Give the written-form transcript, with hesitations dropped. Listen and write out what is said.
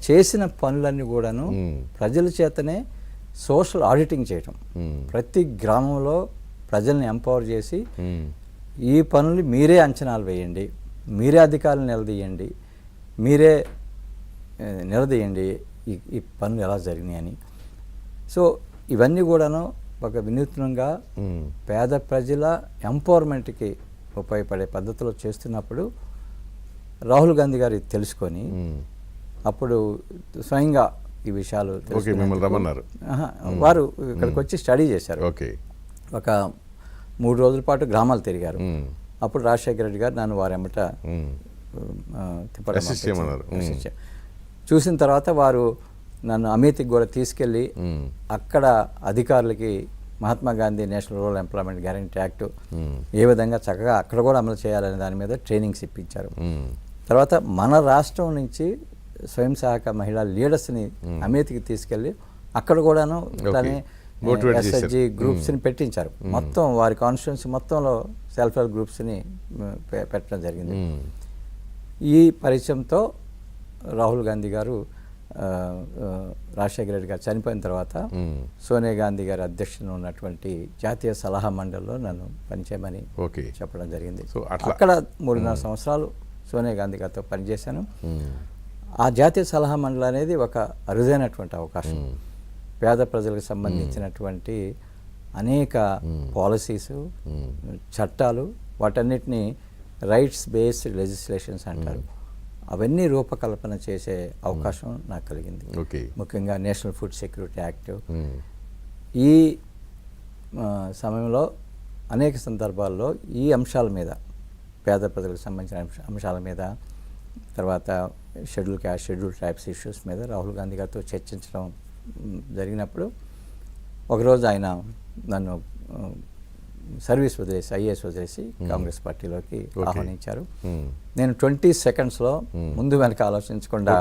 చేసిన పనులన్నీ కూడాను ప్రజల చేతనే సోషల్ ఆడిటింగ్ చేయటం. ప్రతి గ్రామంలో ప్రజల్ని ఎంపవర్ చేసి ఈ పనులు మీరే అంచనాలు వేయండి, మీరే అధికారులు నిలదీయండి, మీరే నిలదీయండి ఈ పనులు ఎలా జరిగినాయని. సో ఇవన్నీ కూడాను ఒక వినూత్నంగా పేద ప్రజల ఎంపవర్మెంట్కి ఉపయోగపడే పద్ధతిలో చేస్తున్నప్పుడు రాహుల్ గాంధీ గారు ఇది తెలుసుకొని అప్పుడు స్వయంగా ఈ విషయాలు వారు ఇక్కడికి వచ్చి స్టడీ చేశారు. ఒక 3 రోజుల పాటు గ్రామాలు తిరిగారు. అప్పుడు రాజశేఖర రెడ్డి గారు నన్ను వారెమ్మట చూసిన తర్వాత వారు నన్ను అమేథీకి కూడా తీసుకెళ్ళి అక్కడ అధికారులకి Mahatma Gandhi national rural employment guarantee act ఏ విధంగా చక్కగా అక్కడ కూడా అమలు చేయాలనే దాని మీద ట్రైనింగ్స్ ఇప్పించారు. తర్వాత మన రాష్ట్రం నుంచి స్వయం సహాయక మహిళా లీడర్స్ని అమేథీకి తీసుకెళ్ళి అక్కడ కూడాను దాన్ని ఎస్ఎస్జి గ్రూప్స్ని పెట్టించారు. మొత్తం వారి కాన్స్టిట్యున్సీ మొత్తంలో సెల్ఫ్ హెల్ప్ గ్రూప్స్ని పెట్టడం జరిగింది. ఈ పరిచయంతో రాహుల్ గాంధీ గారు రాజశేఖర రెడ్డి గారు చనిపోయిన తర్వాత సోనియా గాంధీ గారి అధ్యక్షతన ఉన్నటువంటి జాతీయ సలహా మండలిలో నన్ను పనిచేయమని చెప్పడం జరిగింది. అక్కడ 3.5 సంవత్సరాలు సోనియా గాంధీ గారితో పనిచేశాను. ఆ జాతీయ సలహా మండలి అనేది ఒక అరుదైనటువంటి అవకాశం. పేద ప్రజలకు సంబంధించినటువంటి అనేక పాలసీసు, చట్టాలు, వాటన్నిటినీ రైట్స్ బేస్డ్ లెజిస్లేషన్స్ అంటారు, అవన్నీ రూపకల్పన చేసే అవకాశం నాకు కలిగింది. ముఖ్యంగా నేషనల్ ఫుడ్ సెక్యూరిటీ యాక్ట్. ఈ సమయంలో అనేక సందర్భాల్లో ఈ అంశాల మీద, పేద ప్రజలకు సంబంధించిన అంశాల మీద, తర్వాత schedule caste, schedule tribes issues మీద రాహుల్ గాంధీ గారితో చర్చించడం జరిగినప్పుడు ఒకరోజు ఆయన నన్ను సర్వీస్ వదిలేసి, ఐఏఎస్ వదిలేసి కాంగ్రెస్ పార్టీలోకి ఆహ్వానించారు. నేను 20 seconds ముందు వెనక ఆలోచించకుండా